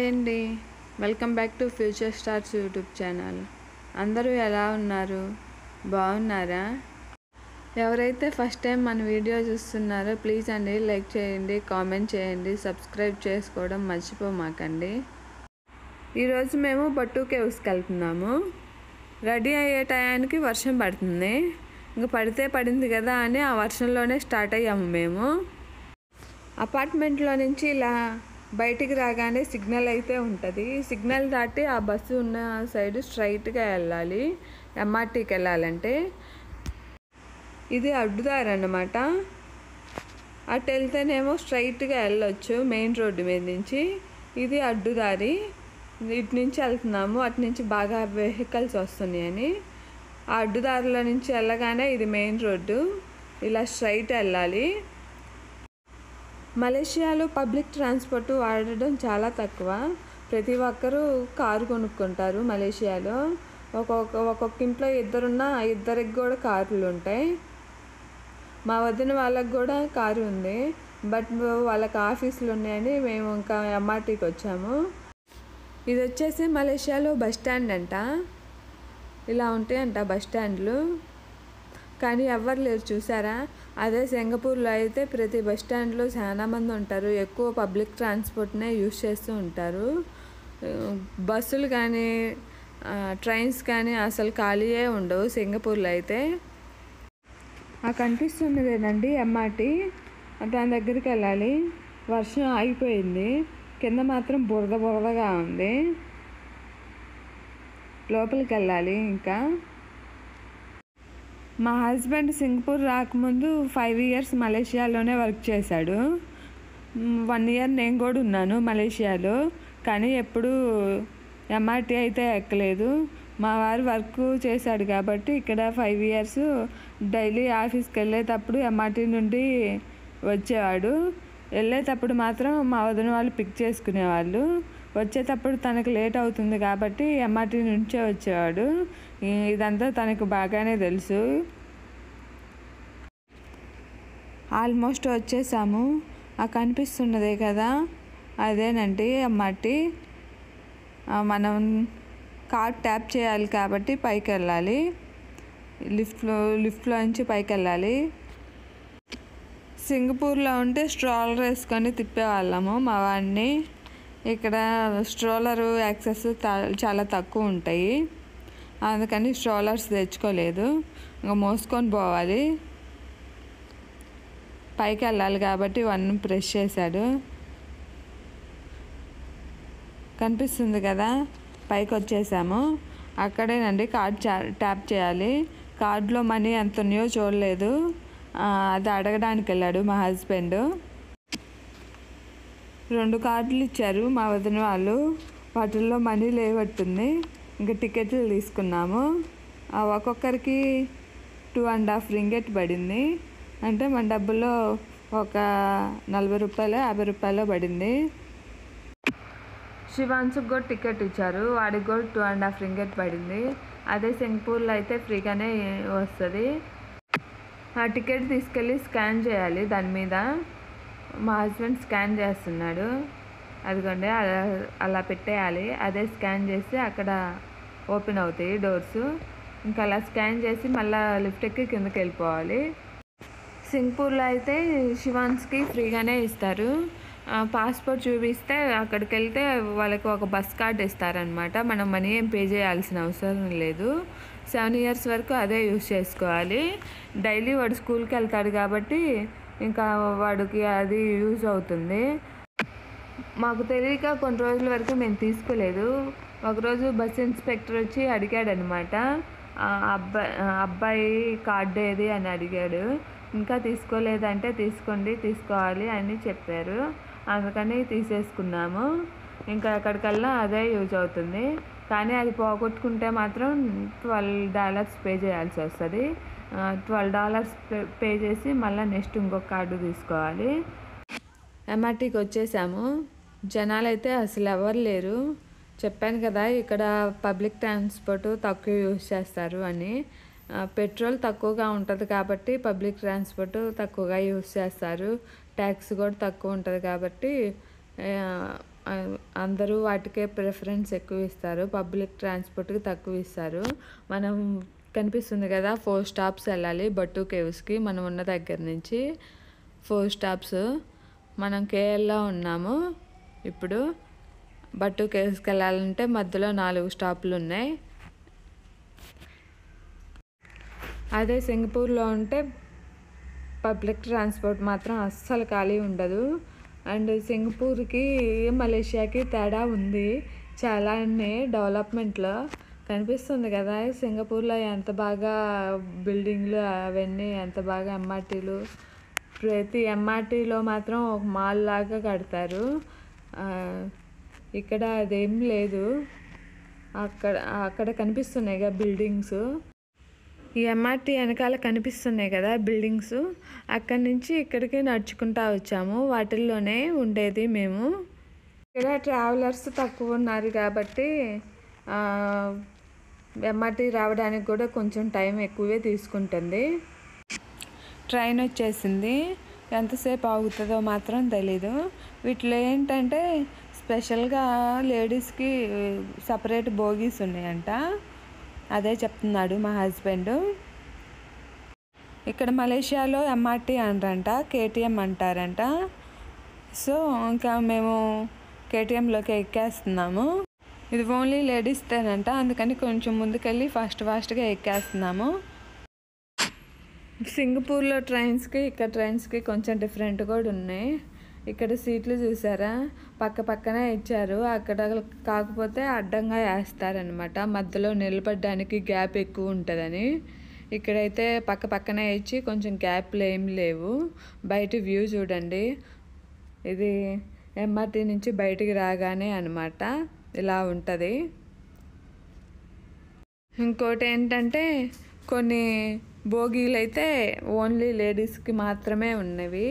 అండి, welcome back to future stars YouTube channel. అందరూ ఎలా ఉన్నారు? బాగున్నారా? ఎవరైతే ఫస్ట్ టైం మన వీడియో చూస్తున్నారో ప్లీజ్ అండి లైక్ చేయండి, కామెంట్ చేయండి, సబ్స్క్రైబ్ చేసుకోవడం మర్చిపోమాకండి. ఈరోజు మేము బట్టు కేవ్స్కి వెళ్తున్నాము. రెడీ అయ్యే టయానికి వర్షం పడుతుంది. ఇంకా పడితే పడింది కదా అని ఆ వర్షంలోనే స్టార్ట్ అయ్యాము మేము. అపార్ట్మెంట్లో నుంచి ఇలా బయటికి రాగానే సిగ్నల్ అయితే ఉంటుంది. సిగ్నల్ దాటి ఆ బస్సు ఉన్న సైడ్ స్ట్రైట్గా వెళ్ళాలి. ఎంఆర్టీకి వెళ్ళాలంటే ఇది అడ్డుదారి అన్నమాట. అటు వెళ్తేనేమో స్ట్రైట్గా వెళ్ళొచ్చు మెయిన్ రోడ్డు మీద నుంచి. ఇది అడ్డుదారి. ఇటు నుంచి వెళ్తున్నాము, అటు నుంచి బాగా వెహికల్స్ వస్తున్నాయని. ఆ అడ్డుదారిలో నుంచి వెళ్ళగానే ఇది మెయిన్ రోడ్డు. ఇలా స్ట్రైట్ వెళ్ళాలి. మలేషియాలో పబ్లిక్ ట్రాన్స్పోర్ట్ వాడడం చాలా తక్కువ. ప్రతి ఒక్కరూ కారు కొనుక్కుంటారు మలేషియాలో. ఒక్కొక్క ఇంట్లో ఇద్దరికి కూడా కార్లు ఉంటాయి. మా వదిన వాళ్ళకి కూడా కారు ఉంది, బట్ వాళ్ళకి ఆఫీసులు ఉన్నాయని మేము ఇంకా ఎంఆర్టీకి వచ్చాము. ఇది వచ్చేసి మలేషియాలో బస్ స్టాండ్ అంట. ఇలా ఉంటాయంట బస్ స్టాండ్లు, కానీ ఎవ్వరు లేరు చూసారా. అదే సింగపూర్లో అయితే ప్రతి బస్ స్టాండ్లో చాలా మంది ఉంటారు. ఎక్కువ పబ్లిక్ ట్రాన్స్పోర్ట్నే యూజ్ చేస్తూ ఉంటారు. బస్సులు కానీ ట్రైన్స్ కానీ అసలు ఖాళీయే ఉండవు సింగపూర్లో అయితే. ఆ కనిపిస్తున్నదేనండి ఎంఆర్టీ. దాని దగ్గరికి వెళ్ళాలి. వర్షం ఆగిపోయింది, కింద మాత్రం బురదగా ఉంది. లోపలికి వెళ్ళాలి. ఇంకా మా హస్బెండ్ సింగపూర్ రాకముందు 5 years మలేషియాలోనే వర్క్ చేశాడు. 1 year నేను కూడా ఉన్నాను మలేషియాలో, కానీ ఎప్పుడు ఎంఆర్టీ అయితే ఎక్కలేదు. మా వారు వర్క్ చేశాడు కాబట్టి ఇక్కడ 5 years డైలీ ఆఫీస్కి వెళ్ళేటప్పుడు ఎంఆర్టీ నుండి వచ్చేవాడు. వెళ్ళేటప్పుడు మాత్రం మా వదిన వాళ్ళు పిక్ చేసుకునేవాళ్ళు. వచ్చేటప్పుడు తనకు లేట్ అవుతుంది కాబట్టి ఎంఆర్టీ నుంచే వచ్చేవాడు. ఇదంతా తనకు బాగానే తెలుసు. ఆల్మోస్ట్ వచ్చేసాము. ఆ కనిపిస్తున్నదే కదా, అదేనండి ఎంఆర్టీ. మనం కార్డ్ ట్యాప్ చేయాలి కాబట్టి పైకి వెళ్ళాలి. లిఫ్ట్లో నుంచి పైకి వెళ్ళాలి. సింగపూర్లో ఉంటే స్ట్రోలర్ వేసుకొని తిప్పేవాళ్ళము మా వాడిని. ఇక్కడ స్ట్రోలరు యాక్సెస్ చాలా తక్కువ ఉంటాయి, అందుకని స్ట్రోలర్స్ తెచ్చుకోలేదు. ఇంకా మోసుకొని పోవాలి. పైకి వెళ్ళాలి కాబట్టి 1 ప్రెస్ చేశాడు. కనిపిస్తుంది కదా, పైకి వచ్చేసాము. అక్కడేనండి కార్డ్ ట్యాప్ చేయాలి. కార్డులో మనీ ఎంత ఉన్నాయో చూడలేదు, అది అడగడానికి వెళ్ళాడు మా హస్బెండ్. 2 కార్డులు ఇచ్చారు మా వదిన వాళ్ళు, వాటిల్లో మనీ లేవట్టుంది. ఇంకా టికెట్లు తీసుకున్నాము. ఒక్కొక్కరికి 2.5 ringgit పడింది. అంటే మన డబ్బుల్లో ఒక 40 రూపాయలు 50 రూపాయలు పడింది. శివాన్సుకు కూడా టికెట్ ఇచ్చారు, వాడికి కూడా 2.5 ringgit పడింది. అదే సింగపూర్లో అయితే ఫ్రీగానే వస్తుంది. ఆ టికెట్ తీసుకెళ్ళి స్కాన్ చేయాలి. దాని మీద మా హస్బెండ్ స్కాన్ చేస్తున్నాడు. అదిగోండి అలా పెట్టేయాలి. అదే స్కాన్ చేసి అక్కడ ఓపెన్ అవుతాయి డోర్స్. ఇంకా అలా స్కాన్ చేసి మళ్ళీ లిఫ్ట్ ఎక్కి కిందకి వెళ్ళిపోవాలి. సింగపూర్లో అయితే శివాన్స్కి ఫ్రీగానే ఇస్తారు. పాస్పోర్ట్ చూపిస్తే అక్కడికి వెళ్తే వాళ్ళకి ఒక బస్ కార్డ్ ఇస్తారనమాట. మనం మనీ ఏం పే చేయాల్సిన అవసరం లేదు. 7 years వరకు అదే యూజ్ చేసుకోవాలి. డైలీ వాడు స్కూల్కి వెళ్తాడు కాబట్టి ఇంకా వాడికి అది యూజ్ అవుతుంది. మాకు తెలియక కొన్ని రోజుల వరకు మేము తీసుకోలేదు. ఒకరోజు బస్ ఇన్స్పెక్టర్ వచ్చి అడిగాడనమాట, అబ్బాయి కార్డు ఏది అని అడిగాడు. ఇంకా తీసుకోలేదంటే తీసుకోవాలి అని చెప్పారు. అందుకని తీసేసుకున్నాము. ఇంకా ఎక్కడికల్లా అదే యూజ్ అవుతుంది. కానీ అది పోగొట్టుకుంటే మాత్రం $12 పే చేయాల్సి వస్తుంది. $12 పే చేసి మళ్ళీ నెక్స్ట్ ఇంకొక కార్డు తీసుకోవాలి. ఎంఆర్టీకి వచ్చేసాము. జనాలు అయితే అసలు ఎవరు లేరు. చెప్పాను కదా ఇక్కడ పబ్లిక్ ట్రాన్స్పోర్ట్ తక్కువ యూజ్ చేస్తారు అని. పెట్రోల్ తక్కువగా ఉంటుంది కాబట్టి పబ్లిక్ ట్రాన్స్పోర్ట్ తక్కువగా యూజ్ చేస్తారు. ట్యాక్స్ కూడా తక్కువ ఉంటుంది కాబట్టి అందరూ వాటికే ప్రిఫరెన్స్ ఎక్కువ ఇస్తారు, పబ్లిక్ ట్రాన్స్పోర్ట్కి తక్కువ ఇస్తారు. మనం కనిపిస్తుంది కదా 4 స్టాప్స్ వెళ్ళాలి బట్టు కేవ్స్కి. మనం ఉన్న దగ్గర నుంచి 4 స్టాప్స్. మనం కేఎల్లో ఉన్నాము. ఇప్పుడు బట్టు కేవ్స్కి వెళ్ళాలంటే మధ్యలో 4 స్టాపులు ఉన్నాయి. అదే సింగపూర్లో ఉంటే పబ్లిక్ ట్రాన్స్పోర్ట్ మాత్రం అస్సలు ఖాళీ ఉండదు. అండ్ సింగపూర్కి మలేషియాకి తేడా ఉంది చాలా. డెవలప్మెంట్లో కనిపిస్తుంది కదా సింగపూర్లో ఎంత బాగా బిల్డింగ్లు అవన్నీ, ఎంత బాగా ఎంఆర్టీలు. ప్రతి ఎంఆర్టీలో మాత్రం ఒక మాల్ లాగా కడతారు. ఇక్కడ అదేం లేదు. అక్కడ కనిపిస్తున్నాయి కదా బిల్డింగ్స్. ఈ ఎంఆర్టీ వెనకాల కనిపిస్తున్నాయి కదా బిల్డింగ్స్. అక్కడి నుంచి ఇక్కడికి నడుచుకుంటూ వచ్చాము. వాటిల్లోనే ఉండేది మేము. ఇక్కడ ట్రావెలర్స్ తక్కువ ఉన్నారు కాబట్టి ఎంఆర్టీ రావడానికి కూడా కొంచెం టైం ఎక్కువే తీసుకుంటుంది. ట్రైన్ వచ్చేసింది. ఎంతసేపు ఆగుతుందో మాత్రం తెలీదు. వీటిలో ఏంటంటే స్పెషల్గా లేడీస్కి సపరేట్ బోగీస్ ఉన్నాయంట. అదే చెప్తున్నాడు మా హస్బెండ్. ఇక్కడ మలేషియాలో ఎంఆర్టీ అనరంట, కేటీఎం అంటారంట. సో ఇంకా మేము కేటీఎంలోకి ఎక్కేస్తున్నాము. ఇది ఓన్లీ లేడీస్తేనంట, అందుకని కొంచెం ముందుకెళ్ళి ఫాస్ట్గా ఎక్కేస్తున్నాము. సింగపూర్లో ట్రైన్స్కి ఇక్కడ ట్రైన్స్కి కొంచెం డిఫరెంట్ కూడా ఉన్నాయి. ఇక్కడ సీట్లు చూసారా పక్కనే ఇచ్చారు. అక్కడ కాకపోతే అడ్డంగా వేస్తారనమాట, మధ్యలో నిలబడడానికి గ్యాప్ ఎక్కువ ఉంటుందని. ఇక్కడైతే పక్కనే ఇచ్చి కొంచెం గ్యాప్లు ఏం లేవు. బయట వ్యూ చూడండి. ఇది ఎంఆర్టీ నుంచి బయటికి రాగానే అనమాట ఇలా ఉంటుంది. ఇంకోటి ఏంటంటే కొన్ని బోగీలు అయితే ఓన్లీ లేడీస్కి మాత్రమే ఉన్నవి.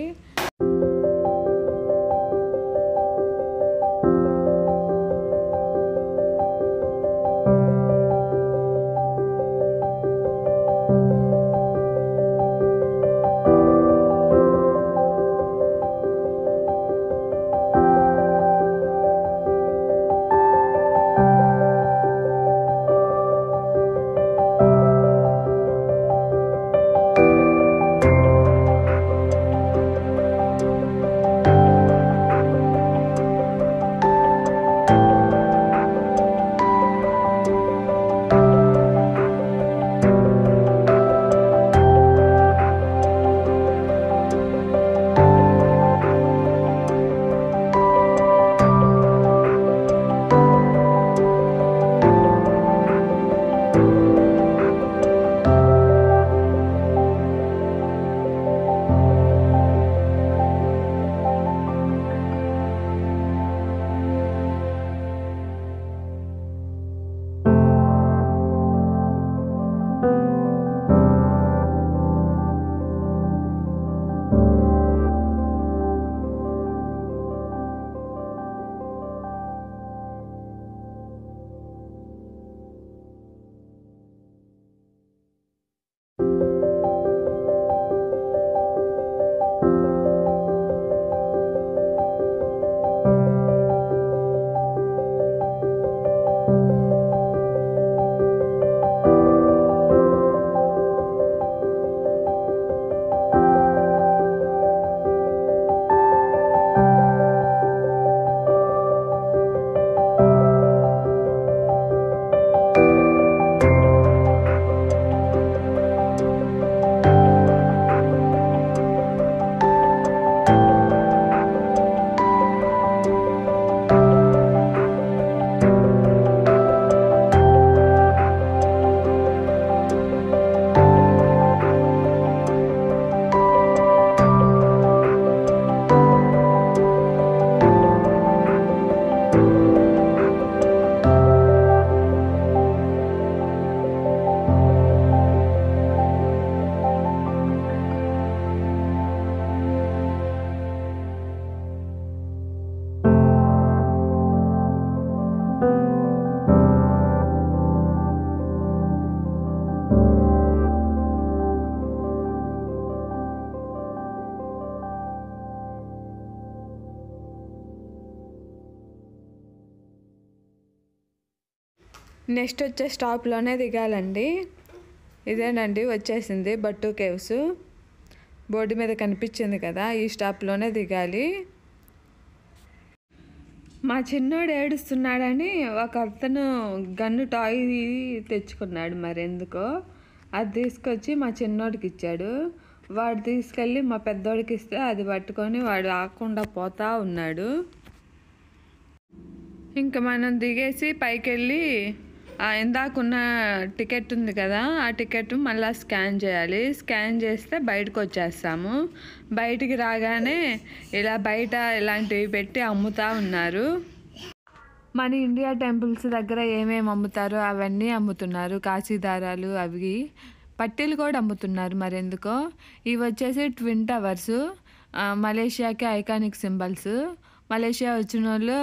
నెక్స్ట్ వచ్చే స్టాప్లోనే దిగాలండి. ఇదేనండి వచ్చేసింది బట్టు కేవ్స్. బోర్డు మీద కనిపించింది కదా, ఈ స్టాప్లోనే దిగాలి. మా చిన్నోడు ఏడుస్తున్నాడని ఒక అతను గన్ను టాయ్ తెచ్చుకున్నాడు, మరెందుకో అది తీసుకొచ్చి మా చిన్నోడికి ఇచ్చాడు. వాడు తీసుకెళ్ళి మా పెద్దోడికి ఇస్తే అది పట్టుకొని వాడు ఆకుండా పోతా ఉన్నాడు. ఇంకా మనం దిగేసి పైకి వెళ్ళి ఇందాకున్న టికెట్ ఉంది కదా, ఆ టికెట్ మళ్ళీ స్కాన్ చేయాలి. స్కాన్ చేస్తే బయటకు వచ్చేస్తాము. బయటికి రాగానే ఇలా బయట ఇలాంటివి పెట్టి అమ్ముతూ ఉన్నారు. మన ఇండియా టెంపుల్స్ దగ్గర ఏమేమి అమ్ముతారో అవన్నీ అమ్ముతున్నారు. కాశీదారాలు, అవి పట్టీలు కూడా అమ్ముతున్నారు మరెందుకో. ఇవి వచ్చేసి ట్విన్ టవర్స్, మలేషియాకి ఐకానిక్ సింబల్స్. మలేషియా వచ్చిన వాళ్ళు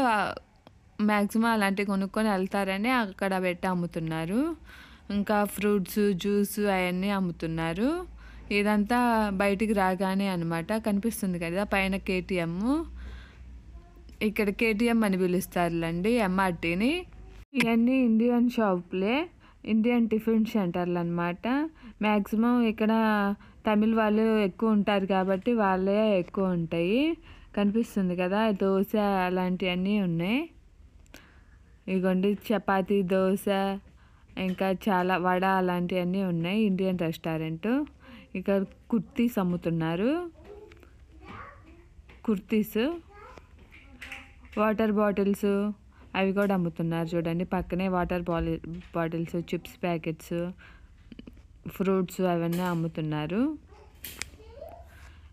మ్యాక్సిమం అలాంటివి కొనుక్కొని వెళ్తారని అక్కడ పెట్టి అమ్ముతున్నారు. ఇంకా ఫ్రూట్స్, జ్యూస్ అవన్నీ అమ్ముతున్నారు. ఇదంతా బయటికి రాగానే అనమాట. కనిపిస్తుంది కదా పైన కేటీఎం. ఇక్కడ కేటీఎం అని పిలుస్తారులేండి ఎంఆర్టీని. ఇవన్నీ ఇండియన్ షాపులే, ఇండియన్ టిఫిన్ సెంటర్లు అనమాట. మ్యాక్సిమం ఇక్కడ తమిళ్ వాళ్ళు ఎక్కువ ఉంటారు కాబట్టి వాళ్ళే ఎక్కువ ఉంటాయి. కనిపిస్తుంది కదా దోశ అలాంటివన్నీ ఉన్నాయి. ఇదిగోండి చపాతీ, దోశ, ఇంకా చాలా వడ అలాంటివన్నీ ఉన్నాయి. Indian restaurant. ఇక్కడ కుర్తీస్ అమ్ముతున్నారు. కుర్తీస్, వాటర్ బాటిల్స్ అవి కూడా అమ్ముతున్నారు చూడండి. పక్కనే water bottles, chips packets, fruits అవన్నీ అమ్ముతున్నారు.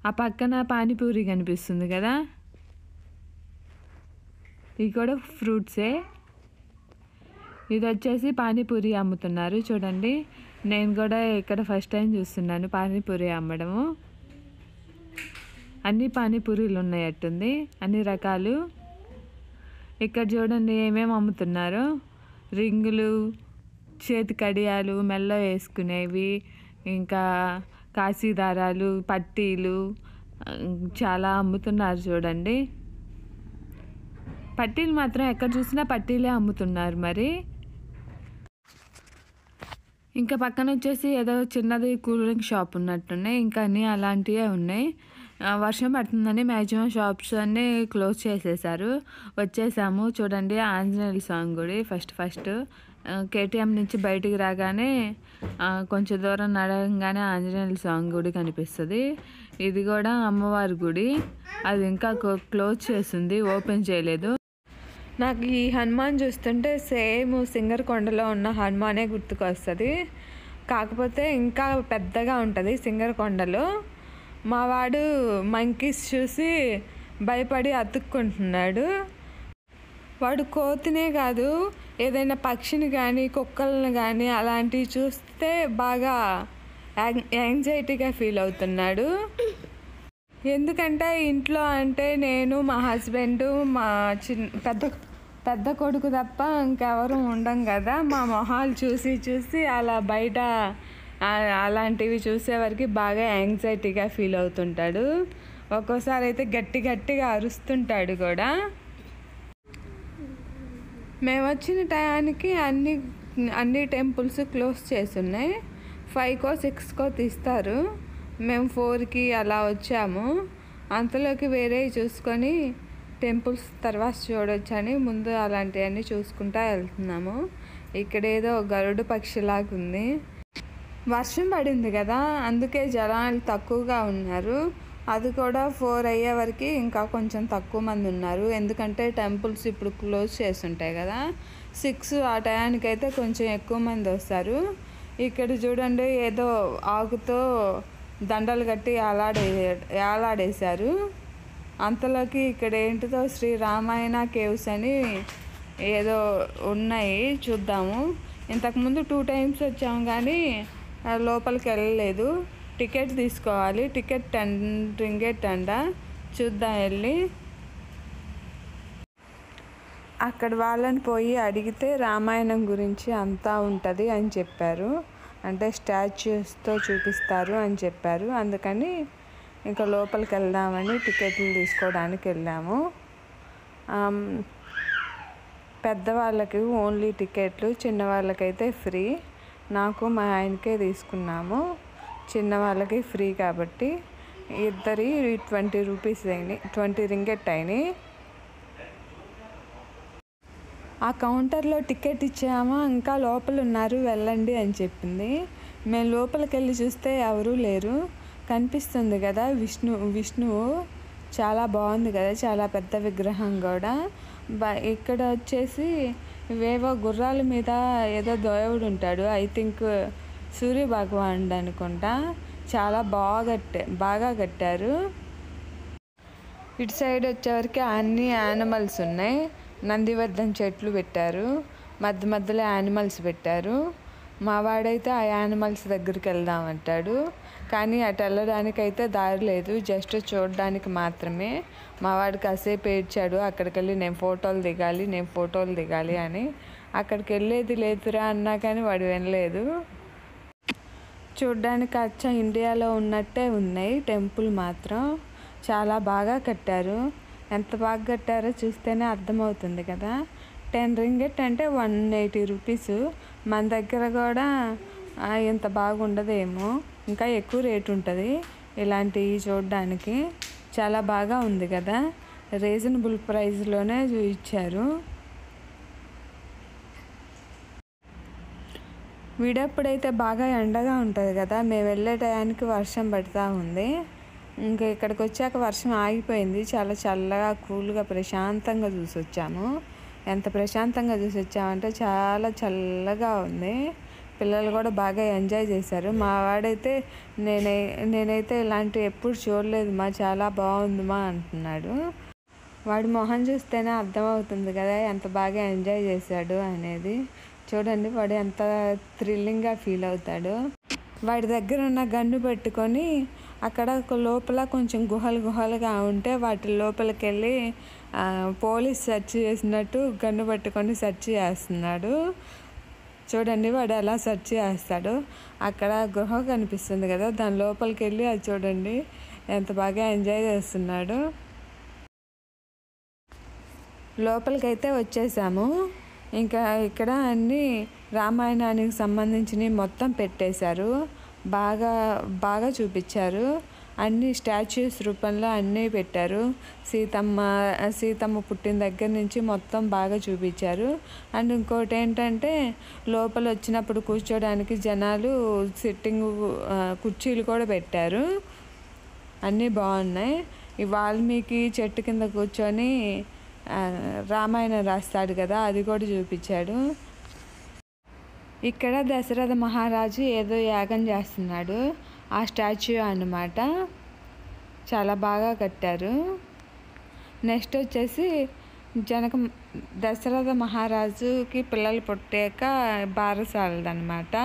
ఆ పక్కన పానీపూరి కనిపిస్తుంది కదా, ఇవి కూడా ఫ్రూట్సే. ఇది వచ్చేసి పానీపూరి అమ్ముతున్నారు చూడండి. నేను కూడా ఇక్కడ ఫస్ట్ టైం చూస్తున్నాను పానీపూరి అమ్మడము. అన్ని పానీపూరీలు ఉన్నాయట్టుంది, అన్ని రకాలు. ఇక్కడ చూడండి ఏమేమి అమ్ముతున్నారు. రింగులు, చేతి కడియాలు, మెల్ల వేసుకునేవి, ఇంకా కాశీదారాలు, పట్టీలు చాలా అమ్ముతున్నారు చూడండి. పట్టీలు మాత్రం ఎక్కడ చూసినా పట్టీలే అమ్ముతున్నారు మరి. ఇంకా పక్కన వచ్చేసి ఏదో చిన్నది కూల్ డ్రింక్ షాప్ ఉన్నట్టున్నాయి. ఇంకా అన్నీ అలాంటివే ఉన్నాయి. వర్షం పడుతుందని మ్యాక్సిమం షాప్స్ అన్నీ క్లోజ్ చేసేసారు. వచ్చేసాము చూడండి ఆంజనేయుల స్వామి గుడి. ఫస్ట్ కేటీఎం నుంచి బయటికి రాగానే కొంచెం దూరం నడవగానే ఆంజనేయుల స్వామి గుడి కనిపిస్తుంది. ఇది కూడా అమ్మవారి గుడి. అది ఇంకా క్లోజ్ చేసింది, ఓపెన్ చేయలేదు. నాకు ఈ హనుమాన్ చూస్తుంటే సేమ్ సింగరకొండలో ఉన్న హనుమానే గుర్తుకొస్తుంది. కాకపోతే ఇంకా పెద్దగా ఉంటుంది సింగరకొండలో. మా వాడు మంకీస్ చూసి భయపడి అతుక్కుంటున్నాడు. వాడు కోతినే కాదు, ఏదైనా పక్షిని కానీ కుక్కలను కానీ అలాంటివి చూస్తే బాగా యాంగ్జైటీగా ఫీల్ అవుతున్నాడు. ఎందుకంటే ఇంట్లో అంటే నేను, మా హస్బెండ్, మా పెద్ద కొడుకు తప్ప ఇంకెవరు ఉండం కదా. మా మొహాలు చూసి అలా బయట అలాంటివి చూసేవరకు బాగా యాంగ్జైటీగా ఫీల్ అవుతుంటాడు. ఒక్కోసారి అయితే గట్టిగా అరుస్తుంటాడు కూడా. మేము వచ్చిన టయానికి అన్ని టెంపుల్స్ క్లోజ్ చేసి ఉన్నాయి. 5కో 6కో తీస్తారు. మేము 4కి అలా వచ్చాము. అంతలోకి వేరే చూసుకొని టెంపుల్స్ తర్వాత చూడొచ్చని ముందు అలాంటివన్నీ చూసుకుంటూ వెళ్తున్నాము. ఇక్కడ ఏదో గరుడు పక్షిలాగా ఉంది. వర్షం పడింది కదా, అందుకే జనాలు తక్కువగా ఉన్నారు. అది కూడా 4 అయ్యే వరకు ఇంకా కొంచెం తక్కువ మంది ఉన్నారు. ఎందుకంటే టెంపుల్స్ ఇప్పుడు క్లోజ్ చేసి ఉంటాయి కదా. 6 ఆ టయానికైతే కొంచెం ఎక్కువ మంది వస్తారు. ఇక్కడ చూడండి ఏదో ఆకుతో దండలు కట్టి ఏలాడేశారు. అంతలోకి ఇక్కడ ఏంటిదో శ్రీ రామాయణ కేవ్స్ అని ఏదో ఉన్నాయి, చూద్దాము. ఇంతకుముందు 2 times వచ్చాము కానీ లోపలికి వెళ్ళలేదు. టికెట్ తీసుకోవాలి. టికెట్ 10 ringgit అంట. చూద్దాం వెళ్ళి. అక్కడ వాళ్ళని పోయి అడిగితే రామాయణం గురించి అంతా ఉంటుంది అని చెప్పారు. అంటే స్టాచ్యూస్తో చూపిస్తారు అని చెప్పారు. అందుకని ఇంకా లోపలికి వెళ్దామని టికెట్లు తీసుకోవడానికి వెళ్ళాము. పెద్దవాళ్ళకి ఓన్లీ టికెట్లు, చిన్నవాళ్ళకైతే ఫ్రీ. నాకు మా ఆయనకే తీసుకున్నాము. చిన్నవాళ్ళకి ఫ్రీ కాబట్టి ఇద్దరి 20 రూపీస్ అయినాయి, 20 రింగెట్ అయినాయి. ఆ కౌంటర్లో టికెట్ ఇచ్చామా, ఇంకా లోపల ఉన్నారు వెళ్ళండి అని చెప్పింది. మేము లోపలికి వెళ్ళి చూస్తే ఎవరూ లేరు. కనిపిస్తుంది కదా విష్ణువు చాలా బాగుంది కదా, చాలా పెద్ద విగ్రహం కూడా. ఇక్కడ వచ్చేసి ఇవేవో గుర్రాల మీద ఏదో దేవుడు ఉంటాడు, ఐ థింక్ సూర్య భగవానుడు అనుకుంటా. చాలా బాగా కట్టారు. ఇటు సైడ్ వచ్చేవరకు అన్ని యానిమల్స్ ఉన్నాయి. నందివర్ధన్ చెట్లు పెట్టారు, మధ్యలో యానిమల్స్ పెట్టారు. మా వాడైతే ఆ యానిమల్స్ దగ్గరికి వెళ్దామంటాడు, కానీ అటు వెళ్ళడానికైతే దారి లేదు, జస్ట్ చూడడానికి మాత్రమే. మా వాడు కాసేపు ఏడ్చాడు, అక్కడికి వెళ్ళి నేను ఫోటోలు దిగాలి అని. అక్కడికి వెళ్ళేది లేదురా అన్నా కానీ వాడు వినలేదు. చూడ్డానికి అచ్చ ఇండియాలో ఉన్నట్టే ఉన్నాయి టెంపుల్ మాత్రం. చాలా బాగా కట్టారు. ఎంత బాగా కట్టారో చూస్తేనే అర్థమవుతుంది కదా. 10 రింగెట్ అంటే 180 రూపీస్. మన దగ్గర కూడా ఇంత బాగుండదేమో, ఇంకా ఎక్కువ రేటు ఉంటుంది ఇలాంటివి చూడడానికి. చాలా బాగా ఉంది కదా, రీజనబుల్ ప్రైస్లోనే ఇచ్చారు. విడప్పుడైతే బాగా ఎండగా ఉంటుంది కదా, మేము వెళ్ళే టయానికి వర్షం పడుతూ ఉంది. ఇంకా ఇక్కడికి వచ్చాక వర్షం ఆగిపోయింది. చాలా చల్లగా, కూల్గా, ప్రశాంతంగా చూసి వచ్చాము. ఎంత ప్రశాంతంగా చూసి వచ్చామంటే చాలా చల్లగా ఉంది. పిల్లలు కూడా బాగా ఎంజాయ్ చేశారు. మా వాడైతే నేనైతే ఇలాంటివి ఎప్పుడు చూడలేదు మా, చాలా బాగుంది మా అంటున్నాడు. వాడి మొహం చూస్తేనే అర్థమవుతుంది కదా ఎంత బాగా ఎంజాయ్ చేశాడు అనేది. చూడండి వాడు ఎంత థ్రిల్లింగ్గా ఫీల్ అవుతాడు. వాడి దగ్గర ఉన్న గన్ను పెట్టుకొని అక్కడ లోపల కొంచెం గుహలుగా ఉంటే వాటి లోపలికి వెళ్ళి పోలీస్ సెర్చ్ చేసినట్టు గన్ను పట్టుకొని సెర్చ్ చేస్తున్నాడు. చూడండి వాడు ఎలా సెర్చ్ చేస్తాడు. అక్కడ గుహ కనిపిస్తుంది కదా, దాని లోపలికి వెళ్ళి అది చూడండి ఎంత బాగా ఎంజాయ్ చేస్తున్నాడు. లోపలికైతే వచ్చేసాము. ఇంకా ఇక్కడ అన్నీ రామాయణానికి సంబంధించినవి మొత్తం పెట్టేశారు. బాగా చూపించారు. అన్ని స్టాచ్యూస్ రూపంలో అన్నీ పెట్టారు. సీతమ్మ పుట్టిన దగ్గర నుంచి మొత్తం బాగా చూపించారు. అండ్ ఇంకోటి ఏంటంటే లోపల వచ్చినప్పుడు కూర్చోడానికి జనాలు సిట్టింగ్ కుర్చీలు కూడా పెట్టారు. అన్నీ బాగున్నాయి. ఈ వాల్మీకి చెట్టు కింద కూర్చొని రామాయణం రాస్తాడు కదా, అది కూడా చూపించాడు. ఇక్కడ దశరథ మహారాజు ఏదో యాగం చేస్తున్నాడు, ఆ స్టాచ్యూ అన్నమాట. చాలా బాగా కట్టారు. నెక్స్ట్ వచ్చేసి దశరథ మహారాజుకి పిల్లలు పుట్టాక బారసాలదనమాట.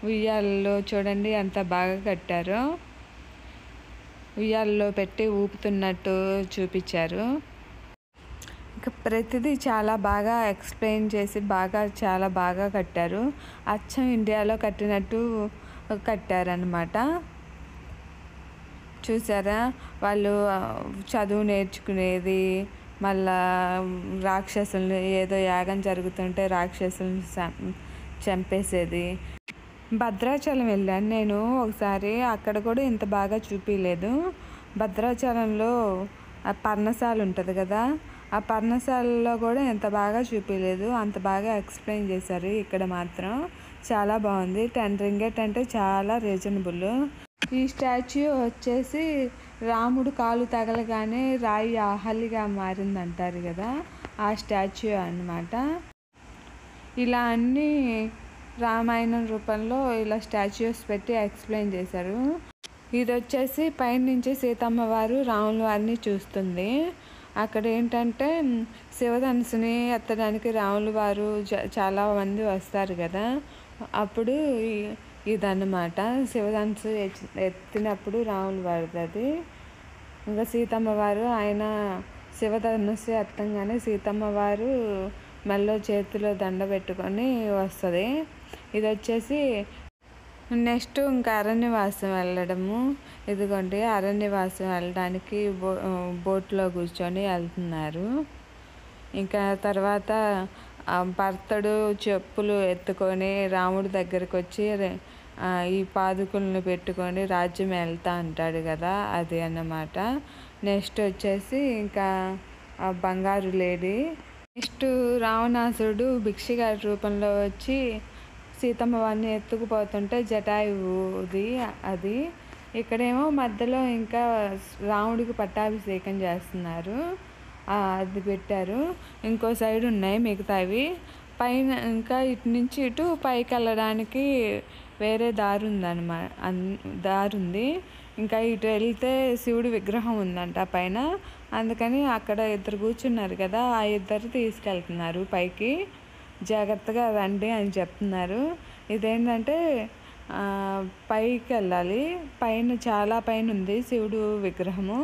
ఉయ్యాలలో చూడండి ఎంత బాగా కట్టారో, ఉయ్యాలలో పెట్టి ఊపుతున్నట్టు చూపించారు. ఇంకా ప్రతిదీ చాలా బాగా ఎక్స్ప్లెయిన్ చేసి చాలా బాగా కట్టారు. అచ్చం ఇండియాలో కట్టినట్టు కట్టారనమాట. చూసారా, వాళ్ళు చదువు నేర్చుకునేది, మళ్ళా రాక్షసుల్ని ఏదో యాగం జరుగుతుంటే రాక్షసుల్ని చంపేసేది. భద్రాచలం వెళ్ళాను నేను ఒకసారి, అక్కడ కూడా ఇంత బాగా చూపించలేదు. భద్రాచలంలో పర్ణశాల ఉంటుంది కదా, ఆ పర్ణశాలలో కూడా ఎంత బాగా చూపించలేదు, అంత బాగా ఎక్స్ప్లెయిన్ చేశారు. ఇక్కడ మాత్రం చాలా బాగుంది. 10 రింగెట్ అంటే చాలా రీజనబుల్. ఈ స్టాచ్యూ వచ్చేసి రాముడు కాలు తగలగానే రాయి ఆహల్లిగా మారిందంటారు కదా, ఆ స్టాచ్యూ అన్నమాట. ఇలా అన్నీ రామాయణం రూపంలో ఇలా స్టాచ్యూస్ పెట్టి ఎక్స్ప్లెయిన్ చేశారు. ఇది వచ్చేసి పైనుంచి సీతమ్మ వారు రాముల వారిని చూస్తుంది. అక్కడ ఏంటంటే శివధనుసుని ఎత్తడానికి రాముల వారు చాలా మంది వస్తారు కదా, అప్పుడు ఇదన్నమాట శివధనుసు ఎత్తినప్పుడు రాముల వారిది అది. ఇంకా సీతమ్మ వారు ఆయన శివధనుసు ఎత్తంగానే సీతమ్మ వారు మెల్లో చేతిలో దండ పెట్టుకొని వస్తుంది. ఇది వచ్చేసి నెక్స్ట్ ఇంకా అరణ్యవాసం వెళ్ళడము. ఇదిగోండి అరణ్యవాసం వెళ్ళడానికి బోట్లో కూర్చొని వెళ్తున్నారు. ఇంకా తర్వాత భర్తడు చెప్పులు ఎత్తుకొని రాముడి దగ్గరికి వచ్చి ఈ పాదుకులను పెట్టుకొని రాజ్యం వెళ్తా అంటాడు కదా, అది అన్నమాట. నెక్స్ట్ వచ్చేసి ఇంకా బంగారు లేడీ. నెక్స్ట్ రావణాసురుడు భిక్షగాడి రూపంలో వచ్చి సీతమ్మ వారిని ఎత్తుకుపోతుంటే జటాయువుది అది. ఇక్కడేమో మధ్యలో ఇంకా రాముడికి పట్టాభిషేకం చేస్తున్నారు, అది పెట్టారు. ఇంకో సైడ్ ఉన్నాయి మిగతావి. పైన ఇంకా ఇటు నుంచి ఇటు పైకి వెళ్ళడానికి వేరే దారి ఉంది. ఇంకా ఇటు వెళ్తే శివుడి విగ్రహం ఉందంట పైన, అందుకని అక్కడ ఇద్దరు కూర్చున్నారు కదా, ఆ ఇద్దరు తీసుకెళ్తున్నారు పైకి. జాగ్రత్తగా రండి అని చెప్తున్నారు. ఇదేంటంటే పైకి వెళ్ళాలి, పైన చాలా పైన ఉంది శివుడు విగ్రహము.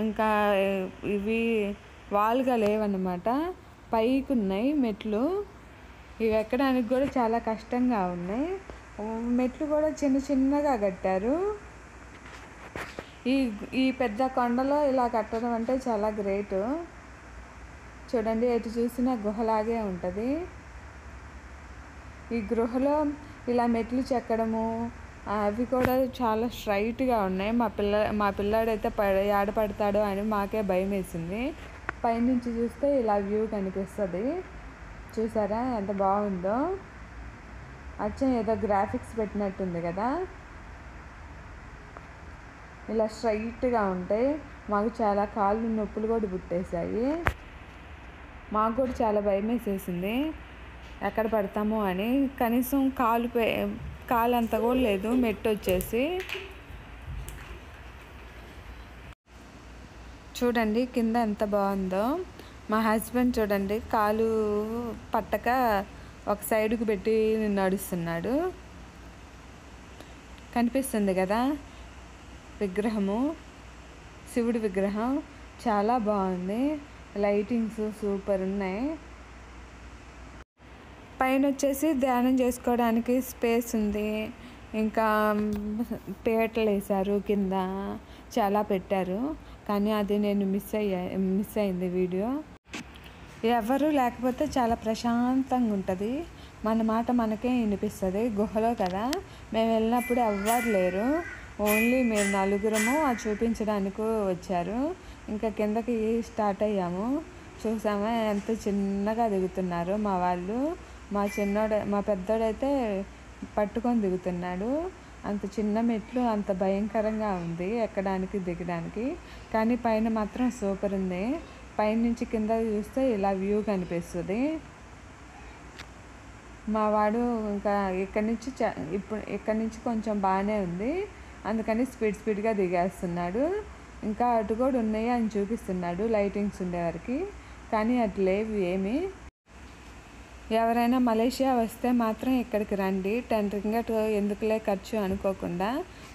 ఇంకా ఇవి వాలుగా లేవన్నమాట, పైకి ఉన్నాయి మెట్లు. ఇవి ఎక్కడానికి కూడా చాలా కష్టంగా ఉన్నాయి. మెట్లు కూడా చిన్న చిన్నగా కట్టారు. ఈ పెద్ద కొండలో ఇలా కట్టడం అంటే చాలా గ్రేట్. చూడండి, ఎటు చూసినా గుహలాగే ఉంటుంది. ఈ గృహలో ఇలా మెట్లు చెక్కడము అవి కూడా చాలా స్ట్రైట్గా ఉన్నాయి. మా పిల్లాడైతే ఏడ పడతాడో అని మాకే భయం వేసింది. పైనుంచి చూస్తే ఇలా వ్యూ కనిపిస్తుంది. చూసారా ఎంత బాగుందో, అచ్చం ఏదో గ్రాఫిక్స్ పెట్టినట్టుంది కదా. ఇలా స్ట్రైట్గా ఉంటాయి. మాకు చాలా కాళ్ళు నొప్పులు కూడా పుట్టేశాయి. మాకు కూడా చాలా భయం వేసేసింది ఎక్కడ పడతామో అని. కనీసం కాలు అంత కూడా లేదు మెట్టు వచ్చేసి. చూడండి కింద ఎంత బాగుందో. మా హస్బెండ్ చూడండి కాలు పట్టక ఒక సైడ్కి పెట్టి నడుస్తున్నాడు. కనిపిస్తుంది కదా విగ్రహము, శివుడి విగ్రహం చాలా బాగుంది. లైటింగ్స్ సూపర్ ఉన్నాయి. పైన వచ్చేసి ధ్యానం చేసుకోవడానికి స్పేస్ ఉంది. ఇంకా పీటలు వేశారు, కింద చాలా పెట్టారు. కానీ అది నేను మిస్ అయింది వీడియో. ఎవరు లేకపోతే చాలా ప్రశాంతంగా ఉంటుంది. మన మాట మనకే వినిపిస్తుంది. గుహలో కదా, మేము వెళ్ళినప్పుడు ఎవ్వరు లేరు, ఓన్లీ మేము నలుగురము అది చూపించడానికి వచ్చారు. ఇంకా కిందకి స్టార్ట్ అయ్యాము. చూసామా ఎంత చిన్నగా దిగుతున్నారు మా వాళ్ళు. మా పెద్దోడైతే పట్టుకొని దిగుతున్నాడు. అంత చిన్న మెట్లు, అంత భయంకరంగా ఉంది ఎక్కడానికి దిగడానికి. కానీ పైన మాత్రం సూపర్ ఉంది. పైనుంచి కింద చూస్తే ఇలా వ్యూ కనిపిస్తుంది. మా వాడు ఇంకా ఇక్కడి నుంచి కొంచెం బాగానే ఉంది, అందుకని స్పీడ్గా దిగేస్తున్నాడు. ఇంకా అటు కూడా ఉన్నాయి అని చూపిస్తున్నాడు లైటింగ్స్ ఉండేవారికి, కానీ అటు లేవు ఏమి. ఎవరైనా మలేషియా వస్తే మాత్రం ఇక్కడికి రండి. 10 రింగట్ ఎందుకులే ఖర్చు అనుకోకుండా.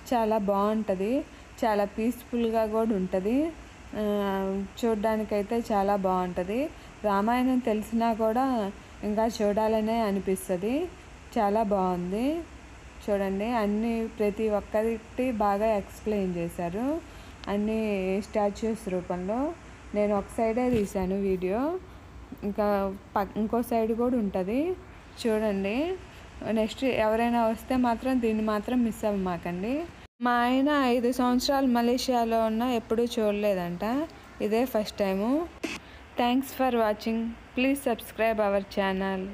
చాలా బాగుంటుంది, చాలా పీస్ఫుల్గా కూడా ఉంటుంది. చూడ్డానికైతే చాలా బాగుంటుంది. రామాయణం తెలిసినా కూడా ఇంకా చూడాలనే అనిపిస్తుంది. చాలా బాగుంది. చూడండి అన్నీ ప్రతి ఒక్కటి బాగా ఎక్స్ప్లెయిన్ చేశారు, అన్నీ స్టాచ్యూస్ రూపంలో. నేను ఒక సైడే తీశాను వీడియో, ఇంకా ఇంకో సైడ్ కూడా ఉంటుంది చూడండి. నెక్స్ట్ ఎవరైనా వస్తే మాత్రం దీన్ని మాత్రం మిస్ అవ్వమాకండి. మా ఆయన 5 సంవత్సరాలు మలేషియాలో ఉన్నా ఎప్పుడూ చూడలేదంట, ఇదే first time. Thanks for watching. Please subscribe our channel.